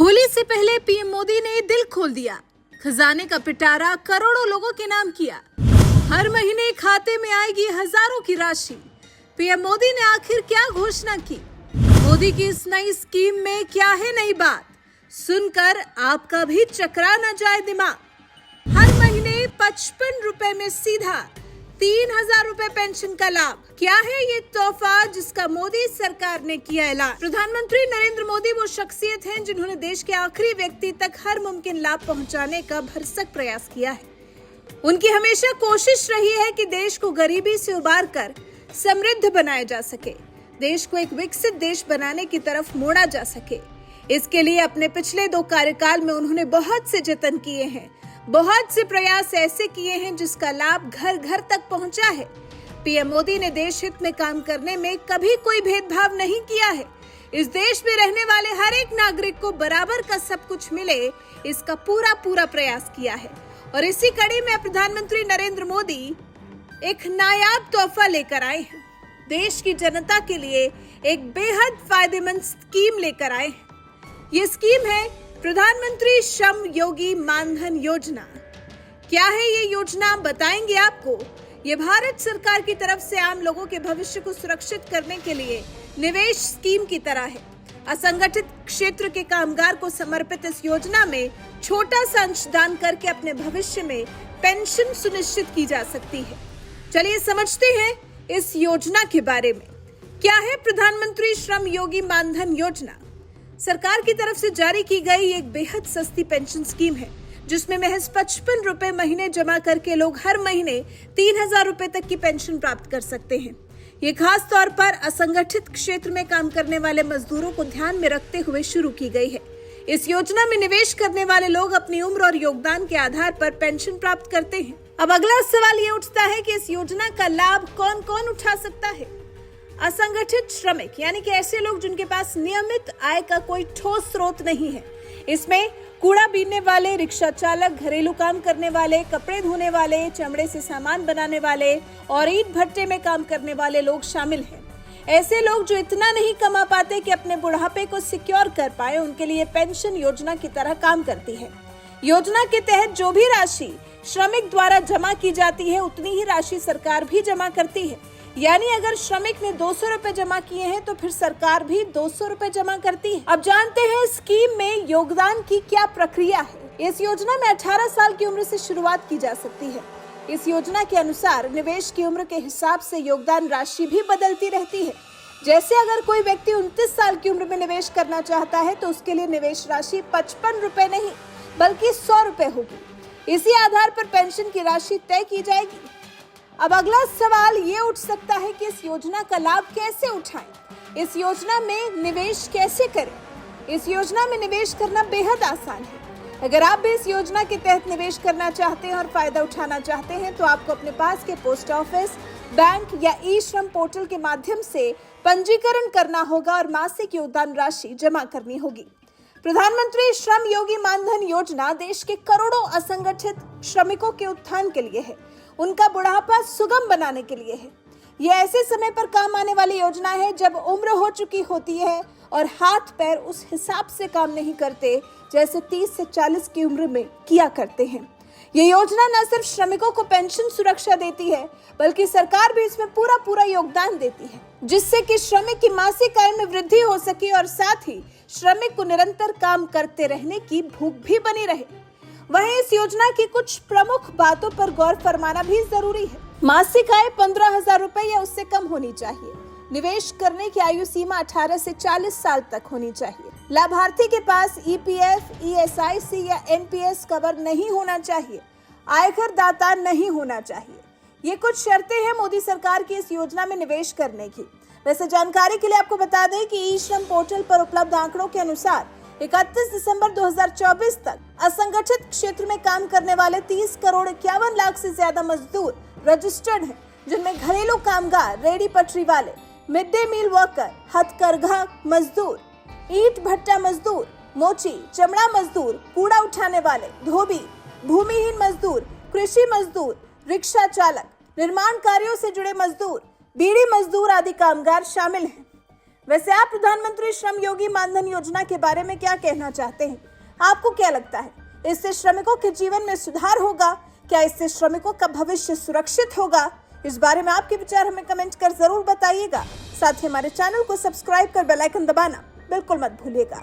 होली से पहले पीएम मोदी ने दिल खोल दिया, खजाने का पिटारा करोड़ों लोगों के नाम किया। हर महीने खाते में आएगी हजारों की राशि। पीएम मोदी ने आखिर क्या घोषणा की? मोदी की इस नई स्कीम में क्या है नई बात? सुनकर आपका भी चकरा न जाए दिमाग। हर महीने 55 रुपए में सीधा 3000 रुपए पेंशन का लाभ। क्या है ये तोहफा जिसका मोदी सरकार ने किया ऐलान? प्रधानमंत्री नरेंद्र मोदी वो शख्सियत हैं जिन्होंने देश के आखिरी व्यक्ति तक हर मुमकिन लाभ पहुंचाने का भरसक प्रयास किया है। उनकी हमेशा कोशिश रही है कि देश को गरीबी से उबार कर समृद्ध बनाया जा सके, देश को एक विकसित देश बनाने की तरफ मोड़ा जा सके। इसके लिए अपने पिछले 2 कार्यकाल में उन्होंने बहुत से जतन किए हैं, बहुत से प्रयास ऐसे किए हैं जिसका लाभ घर घर तक पहुंचा है। पीएम मोदी ने देश हित में काम करने में कभी कोई भेदभाव नहीं किया है। इस देश में रहने वाले हर एक नागरिक को बराबर का सब कुछ मिले, इसका पूरा प्रयास किया है। और इसी कड़ी में प्रधानमंत्री नरेंद्र मोदी एक नायाब तोहफा लेकर आए हैं। देश की जनता के लिए एक बेहद फायदेमंद स्कीम लेकर आए हैं। ये स्कीम है प्रधानमंत्री श्रम योगी मानधन योजना। क्या है ये योजना, बताएंगे आपको। ये भारत सरकार की तरफ से आम लोगों के भविष्य को सुरक्षित करने के लिए निवेश स्कीम की तरह है। असंगठित क्षेत्र के कामगार को समर्पित इस योजना में छोटा सा अंशदान करके अपने भविष्य में पेंशन सुनिश्चित की जा सकती है। चलिए समझते हैं इस योजना के बारे में। क्या है प्रधानमंत्री श्रम योगी मानधन योजना? सरकार की तरफ से जारी की गई एक बेहद सस्ती पेंशन स्कीम है, जिसमें महज 55 रुपए महीने जमा करके लोग हर महीने 3000 रुपए तक की पेंशन प्राप्त कर सकते हैं। ये खास तौर पर असंगठित क्षेत्र में काम करने वाले मजदूरों को ध्यान में रखते हुए शुरू की गई है। इस योजना में निवेश करने वाले लोग अपनी उम्र और योगदान के आधार पर पेंशन प्राप्त करते हैं। अब अगला सवाल ये उठता है कि इस योजना का लाभ कौन कौन उठा सकता है? असंगठित श्रमिक, यानी कि ऐसे लोग जिनके पास नियमित आय का कोई ठोस स्रोत नहीं है। इसमें कूड़ा बीनने वाले, रिक्शा चालक, घरेलू काम करने वाले, कपड़े धोने वाले, चमड़े से सामान बनाने वाले और ईंट भट्टे में काम करने वाले लोग शामिल हैं। ऐसे लोग जो इतना नहीं कमा पाते कि अपने बुढ़ापे को सिक्योर कर पाए, उनके लिए पेंशन योजना की तरह काम करती है। योजना के तहत जो भी राशि श्रमिक द्वारा जमा की जाती है, उतनी ही राशि सरकार भी जमा करती है। यानी अगर श्रमिक ने 200 रुपए जमा किए हैं तो फिर सरकार भी 200 रुपए जमा करती है। अब जानते हैं स्कीम में योगदान की क्या प्रक्रिया है। इस योजना में 18 साल की उम्र से शुरुआत की जा सकती है। इस योजना के अनुसार निवेश की उम्र के हिसाब से योगदान राशि भी बदलती रहती है। जैसे अगर कोई व्यक्ति 29 साल की उम्र में निवेश करना चाहता है तो उसके लिए निवेश राशि 55 रुपए नहीं बल्कि 100 रुपए होगी। इसी आधार पर पेंशन की राशि तय की जाएगी। अब अगला सवाल ये उठ सकता है कि इस योजना का लाभ कैसे उठाएं? इस योजना में निवेश कैसे करें? इस योजना में निवेश करना बेहद आसान है। अगर आप भी इस योजना के तहत निवेश करना चाहते हैं और फायदा उठाना चाहते हैं तो आपको अपने पास के पोस्ट ऑफिस, बैंक या ई श्रम पोर्टल के माध्यम से पंजीकरण करना होगा और मासिक योगदान राशि जमा करनी होगी। प्रधानमंत्री श्रम योगी मानधन योजना देश के करोड़ों असंगठित श्रमिकों के उत्थान के लिए है, उनका बुढ़ापा सुगम बनाने के लिए है। ये ऐसे समय पर काम आने वाली योजना है जब उम्र हो चुकी होती है और हाथ पैर उस हिसाब से काम नहीं करते जैसे 30 से 40 की उम्र में किया करते हैं। ये योजना न सिर्फ श्रमिकों को पेंशन सुरक्षा देती है बल्कि सरकार भी इसमें पूरा योगदान देती है, जिससे कि श्रमिक की मासिक आय में वृद्धि हो सके और साथ ही श्रमिक को निरंतर काम करते रहने की भूख भी बनी रहे। वहीं इस योजना की कुछ प्रमुख बातों पर गौर फरमाना भी जरूरी है। मासिक आय 15,000 रुपए या उससे कम होनी चाहिए। निवेश करने की आयु सीमा 18 से 40 साल तक होनी चाहिए। लाभार्थी के पास ईपीएफ, ईएसआईसी या एनपीएस कवर नहीं होना चाहिए। आयकर दाता नहीं होना चाहिए। ये कुछ शर्तें हैं मोदी सरकार की इस योजना में निवेश करने की। वैसे जानकारी के लिए आपको बता दें कि ई श्रम पोर्टल पर उपलब्ध आंकड़ों के अनुसार 31 दिसंबर 2024 तक असंगठित क्षेत्र में काम करने वाले 30 करोड़ 51 लाख से ज्यादा मजदूर रजिस्टर्ड हैं, जिनमें घरेलू कामगार, रेडी पटरी वाले, मिड डे मील वर्कर, हथकरघा मजदूर, ईंट भट्टा मजदूर, मोची, चमड़ा मजदूर, कूड़ा उठाने वाले, धोबी, भूमिहीन मजदूर, कृषि मजदूर, रिक्शा चालक, निर्माण कार्यों से जुड़े मजदूर, बीड़ी मजदूर आदि कामगार शामिल हैं। वैसे आप प्रधानमंत्री श्रम योगी मानधन योजना के बारे में क्या कहना चाहते हैं? आपको क्या लगता है, इससे श्रमिकों के जीवन में सुधार होगा? क्या इससे श्रमिकों का भविष्य सुरक्षित होगा? इस बारे में आपके विचार हमें कमेंट कर जरूर बताइएगा। साथ ही हमारे चैनल को सब्सक्राइब कर बेल आइकन दबाना बिल्कुल मत भूलिएगा।